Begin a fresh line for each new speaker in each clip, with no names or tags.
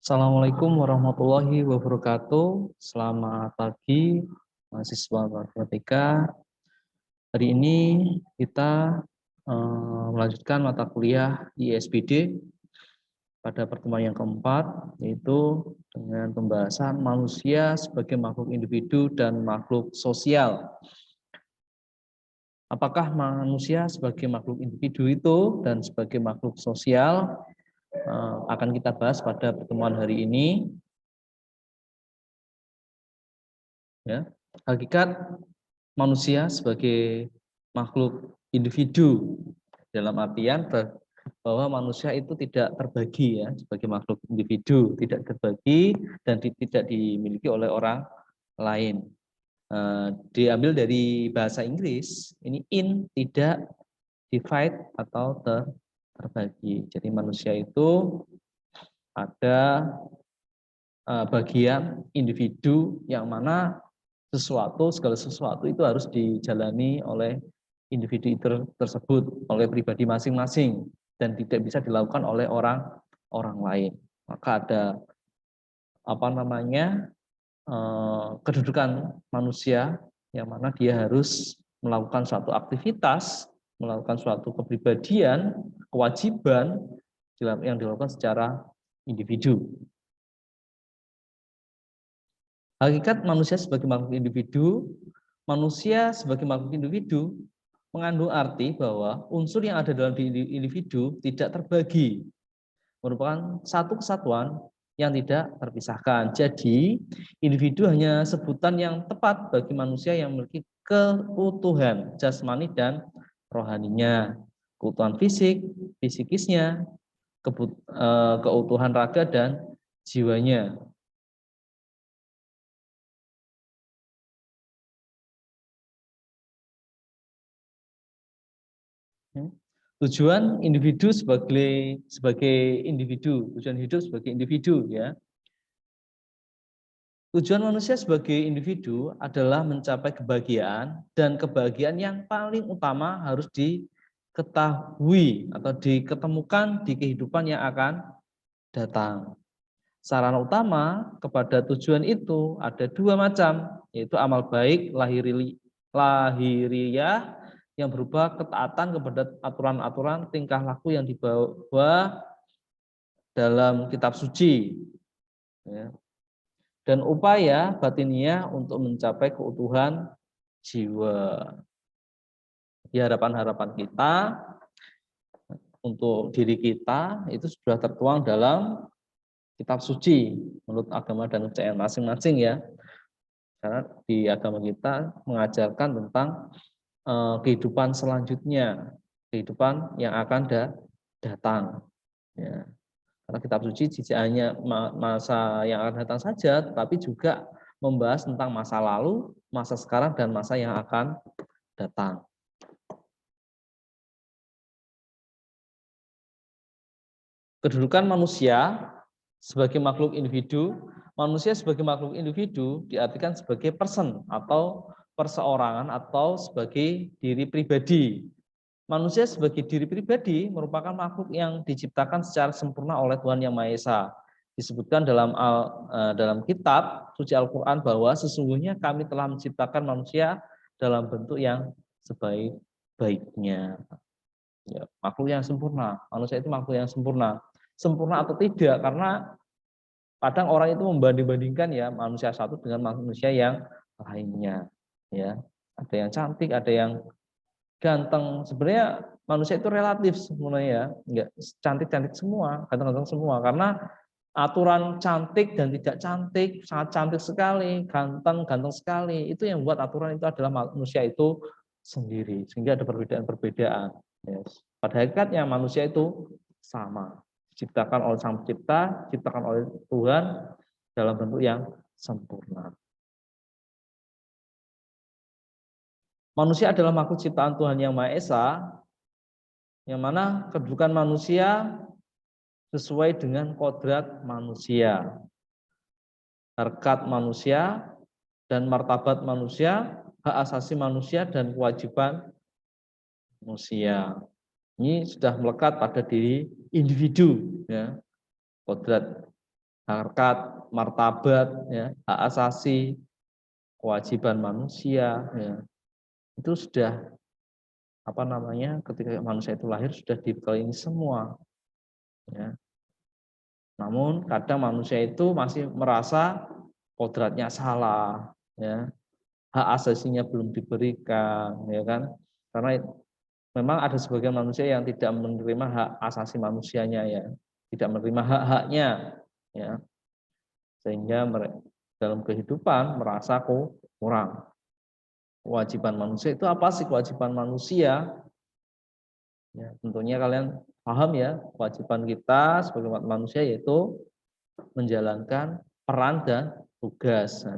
Assalamualaikum warahmatullahi wabarakatuh. Selamat pagi, mahasiswa matematika. Hari ini kita melanjutkan mata kuliah ISBD pada pertemuan yang keempat, yaitu dengan pembahasan manusia sebagai makhluk individu dan makhluk sosial. Apakah manusia sebagai makhluk individu itu dan sebagai makhluk sosial akan kita bahas pada pertemuan hari ini. Ya, hakikat manusia sebagai makhluk individu dalam artian bahwa manusia itu tidak terbagi ya sebagai makhluk individu, tidak terbagi dan tidak dimiliki oleh orang lain. Diambil dari bahasa Inggris, ini tidak, divide atau terbagi. Jadi manusia itu ada bagian individu yang mana segala sesuatu itu harus dijalani oleh individu tersebut, oleh pribadi masing-masing dan tidak bisa dilakukan oleh orang lain. Maka ada kedudukan manusia yang mana dia harus melakukan suatu aktivitas, melakukan suatu kepribadian, kewajiban yang dilakukan secara individu. Hakikat manusia sebagai makhluk individu mengandung arti bahwa unsur yang ada dalam diri individu tidak terbagi, merupakan satu kesatuan yang tidak terpisahkan. Jadi, individu hanya sebutan yang tepat bagi manusia yang memiliki keutuhan jasmani dan rohaninya, keutuhan fisikisnya, keutuhan raga dan jiwanya. Tujuan individu sebagai individu, tujuan hidup sebagai individu ya. Tujuan manusia sebagai individu adalah mencapai kebahagiaan, dan kebahagiaan yang paling utama harus diketahui atau diketemukan di kehidupan yang akan datang. Sarana utama kepada tujuan itu ada dua macam, yaitu amal baik lahiriah yang berupa ketaatan kepada aturan-aturan tingkah laku yang dibawa dalam kitab suci, ya. Dan upaya batiniah untuk mencapai keutuhan jiwa. Di harapan-harapan kita untuk diri kita itu sudah tertuang dalam kitab suci menurut agama dan kepercayaan masing-masing ya. Karena di agama kita mengajarkan tentang kehidupan selanjutnya, kehidupan yang akan datang. Ya. Karena kitab suci tidak hanya masa yang akan datang saja, tapi juga membahas tentang masa lalu, masa sekarang, dan masa yang akan datang. Kedudukan manusia sebagai makhluk individu, diartikan sebagai person atau perseorangan atau sebagai diri pribadi. Manusia sebagai diri pribadi merupakan makhluk yang diciptakan secara sempurna oleh Tuhan Yang Maha Esa. Disebutkan dalam kitab suci Al-Quran bahwa sesungguhnya kami telah menciptakan manusia dalam bentuk yang sebaik-baiknya. Ya, makhluk yang sempurna. Manusia itu makhluk yang sempurna. Sempurna atau tidak, karena kadang orang itu membanding-bandingkan ya manusia satu dengan manusia yang lainnya. Ya, ada yang cantik, ada yang ganteng. Sebenarnya manusia itu relatif sebenarnya, enggak cantik-cantik semua, ganteng-ganteng semua, karena aturan cantik dan tidak cantik, sangat cantik sekali, ganteng sekali, itu yang membuat aturan itu adalah manusia itu sendiri, sehingga ada perbedaan-perbedaan. Yes. Pada hakikatnya manusia itu sama, diciptakan oleh Sang Pencipta, diciptakan oleh Tuhan dalam bentuk yang sempurna. Manusia adalah makhluk ciptaan Tuhan Yang Maha Esa, yang mana kedudukan manusia sesuai dengan kodrat manusia, harkat manusia, dan martabat manusia, hak asasi manusia, dan kewajiban manusia. Ini sudah melekat pada diri individu, ya, kodrat harkat, martabat, ya, hak asasi, kewajiban manusia, ya, itu sudah ketika manusia itu lahir sudah dibekali ini semua. Ya. Namun kadang manusia itu masih merasa kodratnya salah, ya, hak asasinya belum diberikan, ya kan? Karena memang ada sebagian manusia yang tidak menerima hak asasi manusianya, ya, tidak menerima hak-haknya, ya, sehingga dalam kehidupan merasa kurang. Kewajiban manusia itu apa sih kewajiban manusia? Ya, tentunya kalian paham ya, kewajiban kita sebagai manusia yaitu menjalankan peran dan tugas. Nah,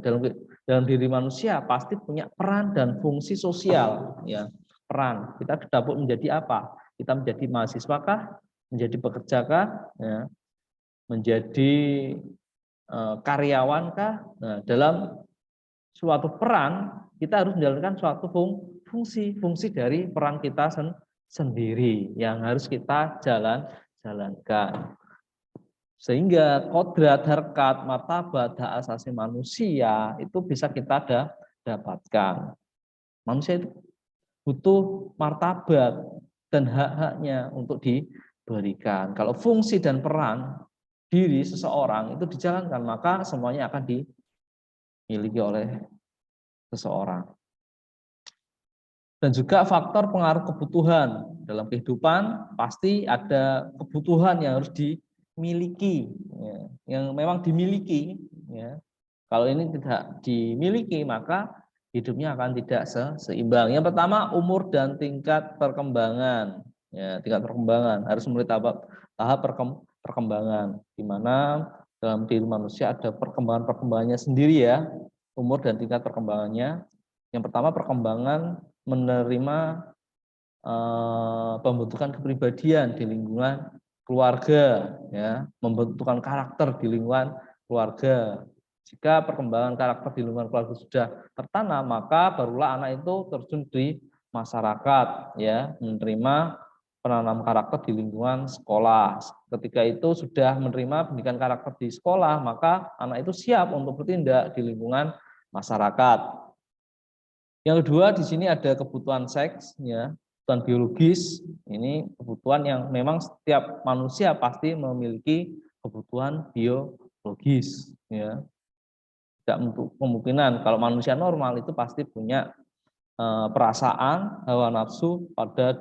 dalam diri manusia pasti punya peran dan fungsi sosial, ya. Peran. Kita dapat menjadi apa? Kita menjadi mahasiswa kah? Menjadi pekerja kah? Ya. Menjadi karyawan kah? Nah, dalam suatu peran kita harus menjalankan suatu fungsi dari peran kita sendiri yang harus kita jalankan. Sehingga kodrat, harkat, martabat, hak asasi manusia itu bisa kita dapatkan. Manusia itu butuh martabat dan hak-haknya untuk diberikan. Kalau fungsi dan peran diri seseorang itu dijalankan, maka semuanya akan dimiliki oleh seseorang. Dan juga faktor pengaruh kebutuhan dalam kehidupan, pasti ada kebutuhan yang harus dimiliki, ya, yang memang dimiliki. Ya. Kalau ini tidak dimiliki, maka hidupnya akan tidak seimbang. Yang pertama, umur dan tingkat perkembangan. Ya, tingkat perkembangan harus melalui tahap perkembangan, di mana dalam diri manusia ada perkembangannya sendiri, ya, umur dan tingkat perkembangannya. Yang pertama, perkembangan menerima pembentukan kepribadian di lingkungan keluarga, ya, membentukan karakter di lingkungan keluarga. Jika perkembangan karakter di lingkungan keluarga sudah tertanam, maka barulah anak itu terjun di masyarakat, ya, menerima penanam karakter di lingkungan sekolah. Ketika itu sudah menerima pendidikan karakter di sekolah, maka anak itu siap untuk bertindak di lingkungan masyarakat. Yang kedua, di sini ada kebutuhan seks, ya, kebutuhan biologis. Ini kebutuhan yang memang setiap manusia pasti memiliki kebutuhan biologis, ya. Tidak untuk kemungkinan kalau manusia normal itu pasti punya perasaan, hawa nafsu pada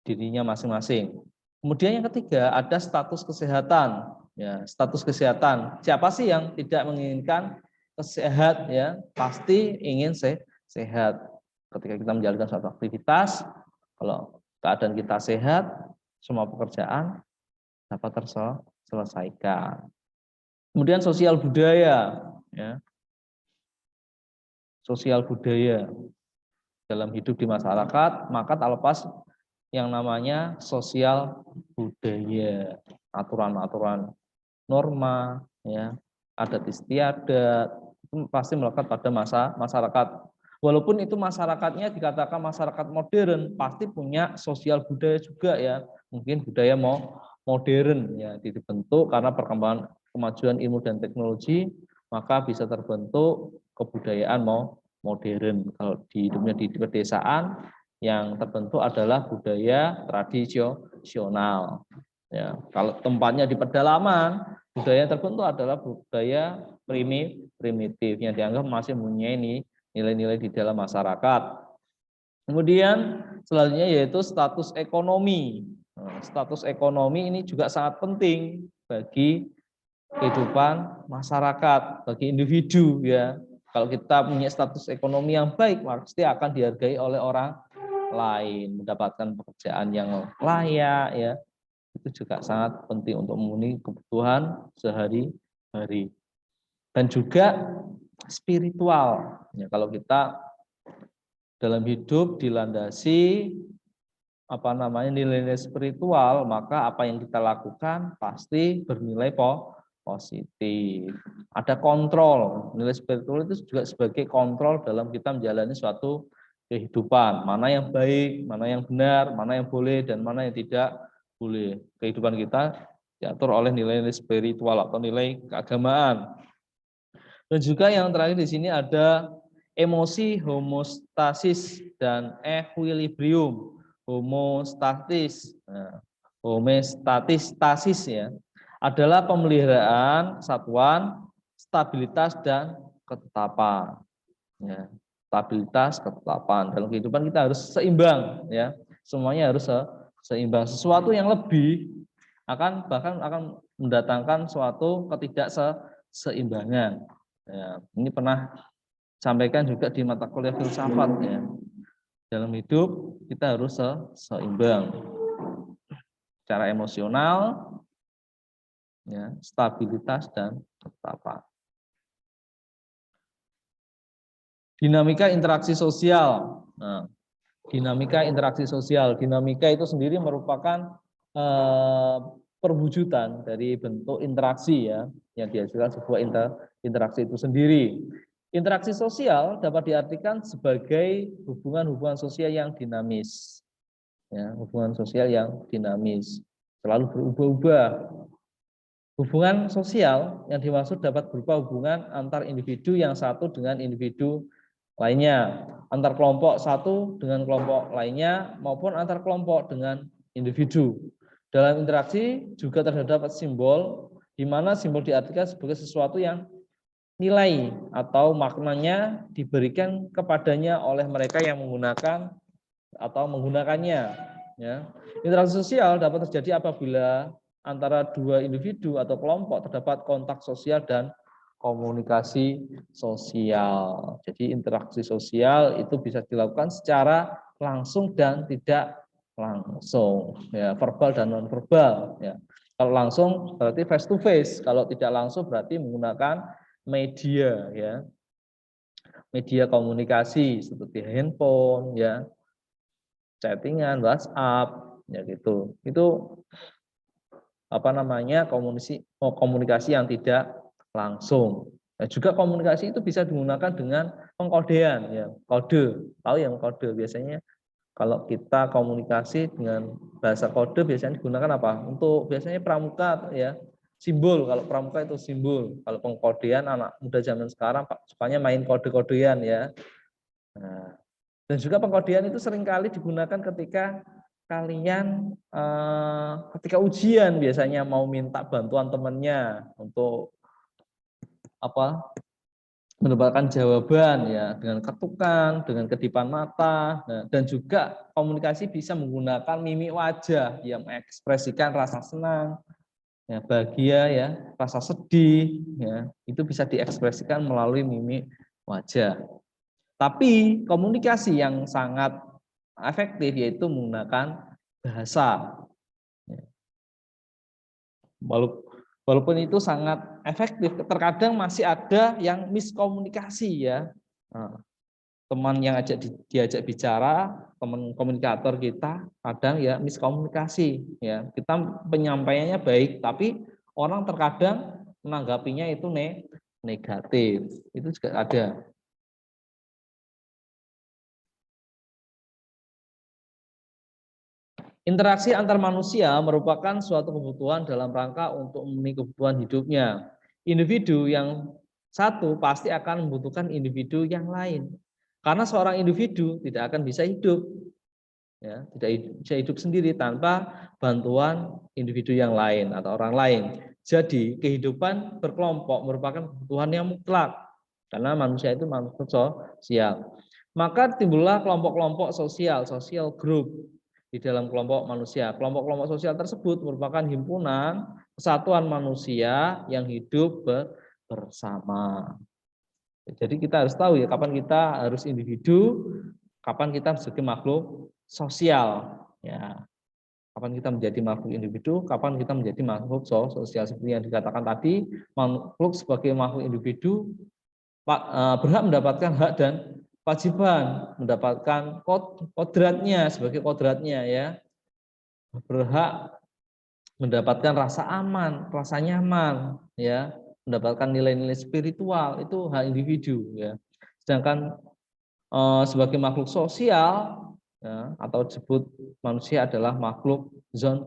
dirinya masing-masing. Kemudian yang ketiga ada status kesehatan, ya, status kesehatan. Siapa sih yang tidak menginginkan sehat, ya? Pasti ingin sehat. Ketika kita menjalankan suatu aktivitas, kalau keadaan kita sehat, semua pekerjaan dapat terselesaikan. Kemudian sosial budaya, ya. Sosial budaya dalam hidup di masyarakat, maka tak lepas yang namanya sosial budaya, aturan-aturan, norma, ya, adat istiadat, itu pasti melekat pada masyarakat. Walaupun itu masyarakatnya dikatakan masyarakat modern, pasti punya sosial budaya juga, ya. Mungkin budaya modern, ya, dibentuk karena perkembangan kemajuan ilmu dan teknologi, maka bisa terbentuk kebudayaan modern. Kalau di hidupnya di pedesaan, yang terbentuk adalah budaya tradisional. Ya, kalau tempatnya di pedalaman, budaya yang terbentuk adalah budaya primitif yang dianggap masih mempunyai nilai-nilai di dalam masyarakat. Kemudian selanjutnya yaitu status ekonomi. Status ekonomi ini juga sangat penting bagi kehidupan masyarakat, bagi individu, ya. Kalau kita punya status ekonomi yang baik, pasti akan dihargai oleh orang lain, mendapatkan pekerjaan yang layak, ya. Itu juga sangat penting untuk memenuhi kebutuhan sehari-hari. Dan juga spiritual. Ya, kalau kita dalam hidup dilandasi nilai-nilai spiritual, maka apa yang kita lakukan pasti bernilai positif. Ada kontrol. Nilai spiritual itu juga sebagai kontrol dalam kita menjalani suatu kehidupan. Mana yang baik, mana yang benar, mana yang boleh, dan mana yang tidak boleh. Kehidupan kita diatur oleh nilai-nilai spiritual atau nilai keagamaan. Dan juga yang terakhir di sini ada emosi homostasis dan equilibrium. Homostatis, homeostatis ya, adalah pemeliharaan satuan, stabilitas dan ketetapan. Ya, stabilitas, ketetapan. Dalam kehidupan kita harus seimbang, ya. Semuanya harus seimbang. Sesuatu yang lebih bahkan akan mendatangkan suatu ketidakseimbangan. Ya, ini pernah sampaikan juga di mata kuliah filsafat ya. Dalam hidup kita harus seimbang secara emosional, ya, stabilitas dan ketetapan. Dinamika interaksi sosial. Nah, dinamika interaksi sosial. Dinamika itu sendiri merupakan perwujudan dari bentuk interaksi ya, yang dihasilkan sebuah interaksi itu sendiri. Interaksi sosial dapat diartikan sebagai hubungan-hubungan sosial yang dinamis. Ya, hubungan sosial yang dinamis, selalu berubah-ubah. Hubungan sosial yang dimaksud dapat berupa hubungan antar individu yang satu dengan individu lainnya, antar kelompok satu dengan kelompok lainnya, maupun antar kelompok dengan individu. Dalam interaksi juga terdapat simbol, di mana simbol diartikan sebagai sesuatu yang nilai atau maknanya diberikan kepadanya oleh mereka yang menggunakan atau menggunakannya. Ya. Interaksi sosial dapat terjadi apabila antara dua individu atau kelompok terdapat kontak sosial dan komunikasi sosial. Jadi interaksi sosial itu bisa dilakukan secara langsung dan tidak langsung, ya, verbal dan non verbal. Ya. Kalau langsung berarti face to face, kalau tidak langsung berarti menggunakan media, ya, media komunikasi seperti handphone, ya, chattingan, WhatsApp, ya gitu. Itu apa namanya komunikasi yang tidak langsung. Nah, juga komunikasi itu bisa digunakan dengan pengkodean, ya, kode. Tahu yang kode biasanya kalau kita komunikasi dengan bahasa kode biasanya digunakan apa? Untuk biasanya pramuka, ya, simbol. Kalau pramuka itu simbol. Kalau pengkodean anak muda zaman sekarang sukanya main kode-kodean, ya. Nah, dan juga pengkodean itu seringkali digunakan ketika kalian ketika ujian biasanya mau minta bantuan temannya untuk apa? Mendapatkan jawaban, ya, dengan ketukan, dengan kedipan mata, nah, dan juga komunikasi bisa menggunakan mimik wajah yang mengekspresikan rasa senang, ya, bahagia, ya, rasa sedih, ya, itu bisa diekspresikan melalui mimik wajah. Tapi komunikasi yang sangat efektif yaitu menggunakan bahasa. Walaupun itu sangat efektif, terkadang masih ada yang miskomunikasi, ya. Nah, teman yang diajak bicara, teman komunikator kita kadang ya miskomunikasi, ya. Kita penyampaiannya baik, tapi orang terkadang menanggapinya itu negatif. Itu juga ada. Interaksi antar manusia merupakan suatu kebutuhan dalam rangka untuk memenuhi kebutuhan hidupnya. Individu yang satu pasti akan membutuhkan individu yang lain. Karena seorang individu tidak akan bisa hidup, ya, tidak bisa hidup sendiri tanpa bantuan individu yang lain atau orang lain. Jadi kehidupan berkelompok merupakan kebutuhan yang mutlak karena manusia itu makhluk sosial. Maka timbullah kelompok-kelompok sosial, social group di dalam kelompok manusia. Kelompok-kelompok sosial tersebut merupakan himpunan kesatuan manusia yang hidup bersama. Jadi kita harus tahu, ya, kapan kita harus individu, kapan kita sebagai makhluk sosial, ya. Kapan kita menjadi makhluk individu, kapan kita menjadi makhluk sosial. Seperti yang dikatakan tadi, makhluk sebagai makhluk individu berhak mendapatkan hak dan kewajiban, mendapatkan kodratnya sebagai kodratnya, ya, berhak mendapatkan rasa aman, rasa nyaman, ya, mendapatkan nilai-nilai spiritual, itu hak individu, ya. Sedangkan sebagai makhluk sosial ya, atau disebut manusia adalah makhluk zon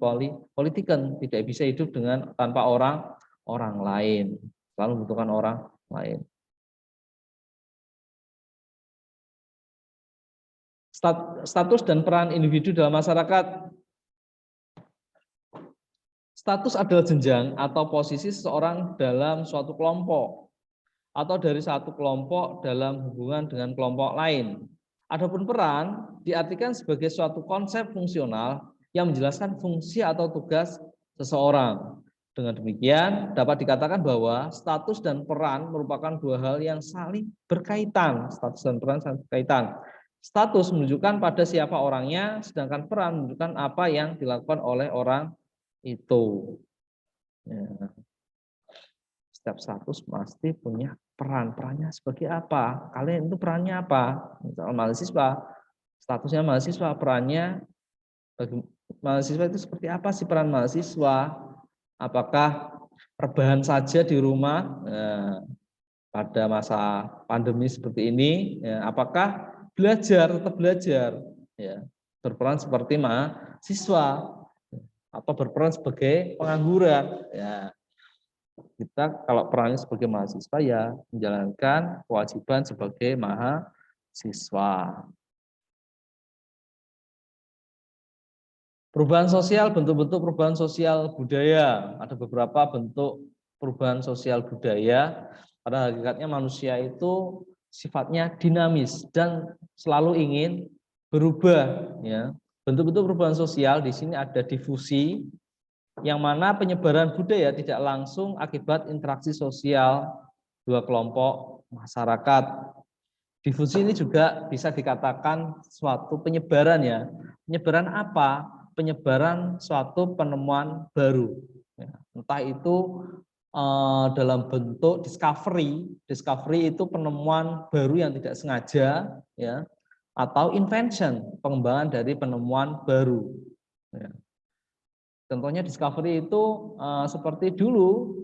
politiken, tidak bisa hidup tanpa orang lain, selalu membutuhkan orang lain. Status dan peran individu dalam masyarakat. Status adalah jenjang atau posisi seseorang dalam suatu kelompok atau dari satu kelompok dalam hubungan dengan kelompok lain. Adapun peran diartikan sebagai suatu konsep fungsional yang menjelaskan fungsi atau tugas seseorang. Dengan demikian dapat dikatakan bahwa status dan peran merupakan dua hal yang saling berkaitan. Status dan peran saling berkaitan. Status menunjukkan pada siapa orangnya, sedangkan peran menunjukkan apa yang dilakukan oleh orang itu. Ya. Setiap status pasti punya perannya sebagai apa? Kalian itu perannya apa? Misalnya mahasiswa, statusnya mahasiswa, perannya bagi mahasiswa itu seperti apa sih peran mahasiswa? Apakah rebahan saja di rumah pada masa pandemi seperti ini? Ya, apakah tetap belajar? Ya, berperan seperti mahasiswa atau berperan sebagai pengangguran. Ya, kita kalau perannya sebagai mahasiswa ya menjalankan kewajiban sebagai mahasiswa. Perubahan sosial, bentuk-bentuk perubahan sosial budaya. Ada beberapa bentuk perubahan sosial budaya. Pada hakikatnya manusia itu sifatnya dinamis dan selalu ingin berubah. Ya. Bentuk-bentuk perubahan sosial di sini ada difusi, yang mana penyebaran budaya tidak langsung akibat interaksi sosial dua kelompok masyarakat. Difusi ini juga bisa dikatakan suatu penyebaran ya. Penyebaran apa? Penyebaran suatu penemuan baru. Entah itu dalam bentuk discovery. Discovery itu penemuan baru yang tidak sengaja, ya, atau invention, pengembangan dari penemuan baru. Ya. Contohnya discovery itu seperti dulu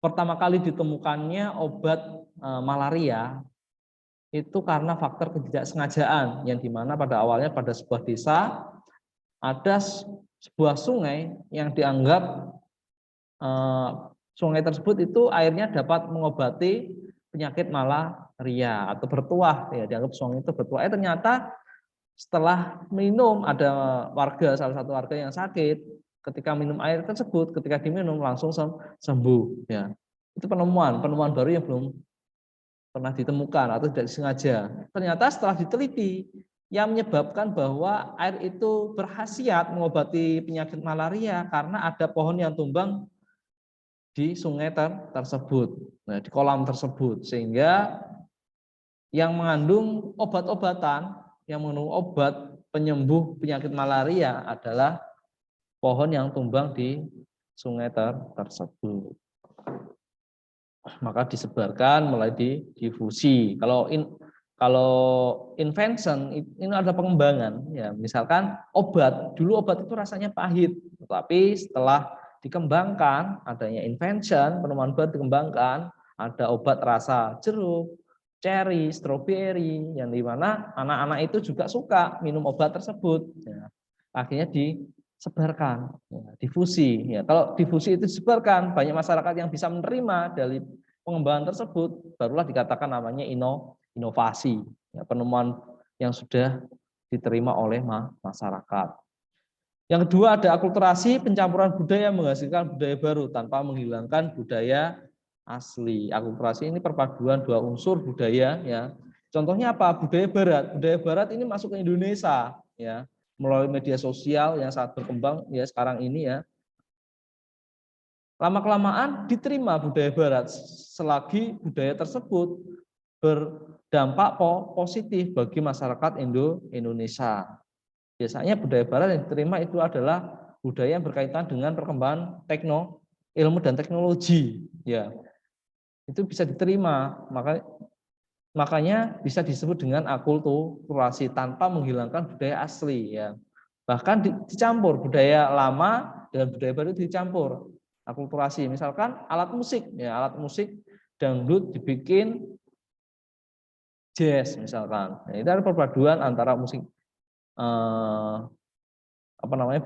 pertama kali ditemukannya obat malaria itu karena faktor ketidaksengajaan, yang dimana pada awalnya pada sebuah desa ada sebuah sungai yang dianggap sungai tersebut itu airnya dapat mengobati penyakit malaria atau bertuah, ya dianggap sungai itu bertuah. Ternyata setelah minum, ada salah satu warga yang sakit, ketika minum air tersebut, ketika diminum langsung sembuh. Ya, itu penemuan baru yang belum pernah ditemukan atau tidak disengaja. Ternyata setelah diteliti, yang menyebabkan bahwa air itu berkhasiat mengobati penyakit malaria karena ada pohon yang tumbang di sungai tersebut, nah, di kolam tersebut, sehingga yang mengandung obat-obatan, yang mengandung obat penyembuh penyakit malaria adalah pohon yang tumbang di sungai tersebut. Maka disebarkan mulai difusi. Kalau invention ini ada pengembangan, ya misalkan obat, dulu obat itu rasanya pahit, tetapi setelah dikembangkan, adanya invention, penemuan baru dikembangkan, ada obat rasa jeruk, cherry, strawberry, yang dimana anak-anak itu juga suka minum obat tersebut. Ya, akhirnya disebarkan, ya, difusi. Ya, kalau difusi itu disebarkan, banyak masyarakat yang bisa menerima dari pengembangan tersebut, barulah dikatakan namanya inovasi, ya, penemuan yang sudah diterima oleh masyarakat. Yang kedua ada akulturasi, pencampuran budaya menghasilkan budaya baru tanpa menghilangkan budaya asli. Akulturasi ini perpaduan dua unsur budaya, ya. Contohnya apa? Budaya barat. Budaya barat ini masuk ke Indonesia, ya, melalui media sosial yang sangat berkembang ya sekarang ini, ya. Lama-kelamaan diterima budaya barat selagi budaya tersebut berdampak positif bagi masyarakat Indonesia. Biasanya budaya barat yang diterima itu adalah budaya yang berkaitan dengan perkembangan ilmu dan teknologi, ya. Itu bisa diterima, makanya bisa disebut dengan akulturasi tanpa menghilangkan budaya asli, ya. Bahkan dicampur budaya lama dengan budaya baru dicampur. Akulturasi, misalkan alat musik, ya, alat musik dangdut dibikin jazz misalkan. Nah, itu ada perpaduan antara musik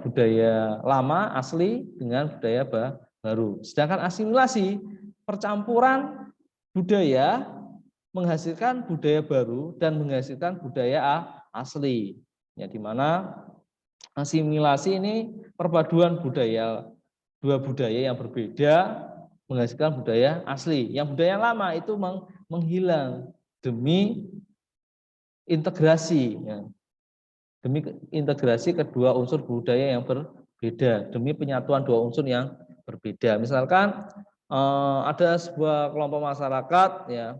budaya lama asli dengan budaya baru. Sedangkan asimilasi, percampuran budaya menghasilkan budaya baru dan menghasilkan budaya asli. Ya, di mana asimilasi ini perpaduan budaya, dua budaya yang berbeda menghasilkan budaya asli. Yang budaya lama itu menghilang demi integrasi, ya. Demi integrasi kedua unsur budaya yang berbeda, demi penyatuan dua unsur yang berbeda. Misalkan ada sebuah kelompok masyarakat, ya,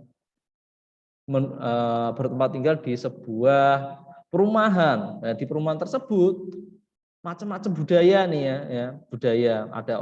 bertempat tinggal di sebuah perumahan. Nah, di perumahan tersebut macam-macam budaya nih, ya budaya. Ada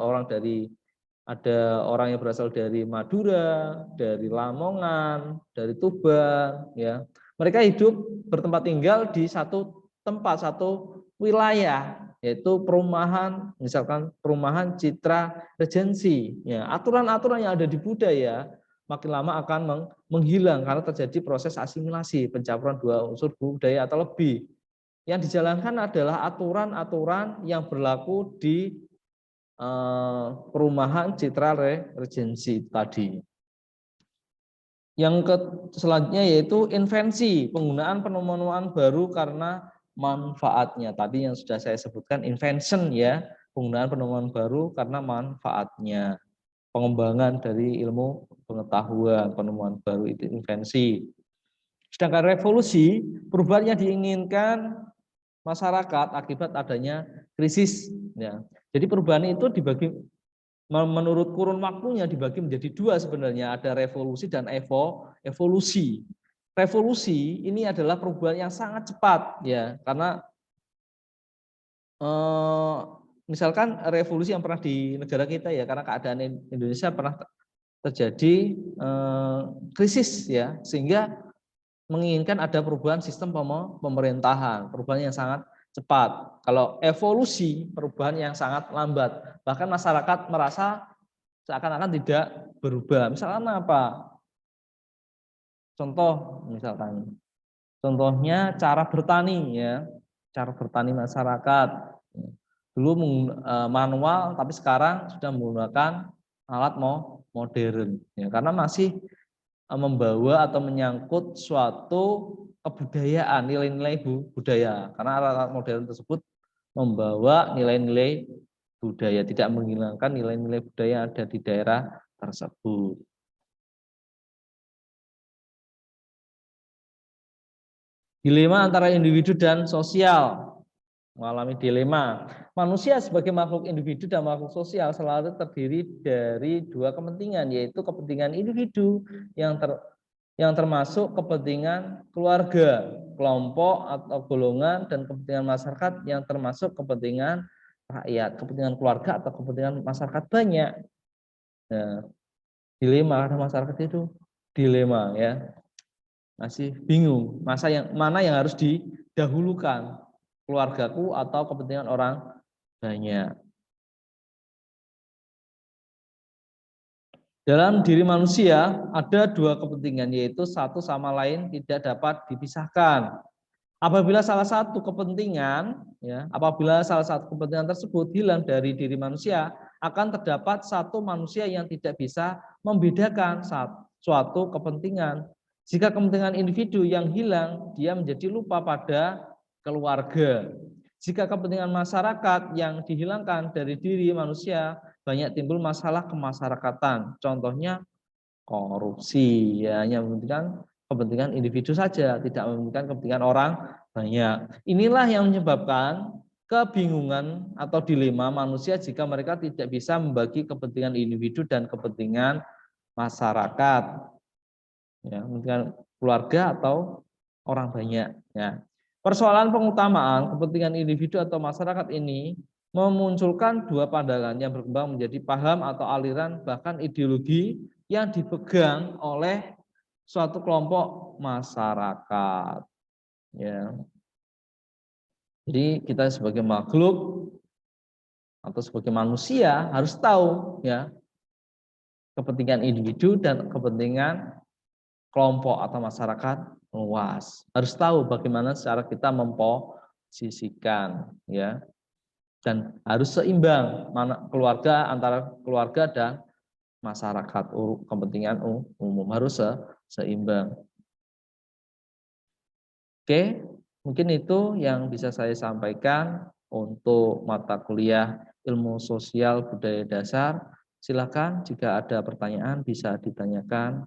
orang yang berasal dari Madura, dari Lamongan, dari Tuban, ya. Mereka hidup bertempat tinggal di satu tempat, satu wilayah, yaitu perumahan, misalkan perumahan Citra Regensi. Ya, aturan-aturan yang ada di budaya makin lama akan menghilang karena terjadi proses asimilasi, pencampuran dua unsur budaya atau lebih. Yang dijalankan adalah aturan-aturan yang berlaku di perumahan Citra Regensi tadi. Yang selanjutnya yaitu invensi, penggunaan penemuan baru karena manfaatnya. Tadi yang sudah saya sebutkan invention, ya, penggunaan penemuan baru karena manfaatnya. Pengembangan dari ilmu pengetahuan, penemuan baru itu invensi. Sedangkan revolusi, perubahan yang diinginkan masyarakat akibat adanya krisis. Ya. Jadi perubahan itu dibagi menurut kurun waktunya dibagi menjadi dua sebenarnya, ada revolusi dan evolusi. Revolusi ini adalah perubahan yang sangat cepat, ya, karena misalkan revolusi yang pernah di negara kita, ya, karena keadaan Indonesia pernah terjadi krisis, ya, sehingga menginginkan ada perubahan sistem pemerintahan, perubahan yang sangat cepat. Kalau evolusi, perubahan yang sangat lambat. Bahkan masyarakat merasa seakan-akan tidak berubah. Misalkan apa? Contohnya cara bertani, ya, cara bertani masyarakat. Dulu manual, tapi sekarang sudah menggunakan alat modern, ya, karena masih membawa atau menyangkut suatu kebudayaan, nilai-nilai budaya. Karena alat-alat modern tersebut membawa nilai-nilai budaya, tidak menghilangkan nilai-nilai budaya yang ada di daerah tersebut. Dilema antara individu dan sosial. Mengalami dilema. Manusia sebagai makhluk individu dan makhluk sosial selalu terdiri dari dua kepentingan, yaitu kepentingan individu yang termasuk kepentingan keluarga, kelompok atau golongan, dan kepentingan masyarakat yang termasuk kepentingan rakyat, kepentingan keluarga atau kepentingan masyarakat banyak. Nah, dilema karena masyarakat itu dilema, ya, masih bingung mana yang harus didahulukan, keluargaku atau kepentingan orang banyak. Dalam diri manusia ada dua kepentingan, yaitu satu sama lain tidak dapat dipisahkan. Apabila salah satu kepentingan tersebut hilang dari diri manusia, akan terdapat satu manusia yang tidak bisa membedakan suatu kepentingan. Jika kepentingan individu yang hilang, dia menjadi lupa pada keluarga. Jika kepentingan masyarakat yang dihilangkan dari diri manusia, banyak timbul masalah kemasyarakatan. Contohnya korupsi, ya, hanya mementingkan kepentingan individu saja, tidak mementingkan kepentingan orang banyak. Inilah yang menyebabkan kebingungan atau dilema manusia jika mereka tidak bisa membagi kepentingan individu dan kepentingan masyarakat, ya, kepentingan keluarga atau orang banyak. Ya. Persoalan pengutamaan kepentingan individu atau masyarakat ini memunculkan dua pandangan yang berkembang menjadi paham atau aliran, bahkan ideologi yang dipegang oleh suatu kelompok masyarakat. Ya. Jadi kita sebagai makhluk atau sebagai manusia harus tahu, ya, kepentingan individu dan kepentingan kelompok atau masyarakat luas. Harus tahu bagaimana cara kita sisihkan ya. Dan harus seimbang keluarga antara keluarga dan masyarakat, kepentingan umum harus seimbang. Oke, mungkin itu yang bisa saya sampaikan untuk mata kuliah Ilmu Sosial Budaya Dasar. Silakan jika ada pertanyaan bisa ditanyakan.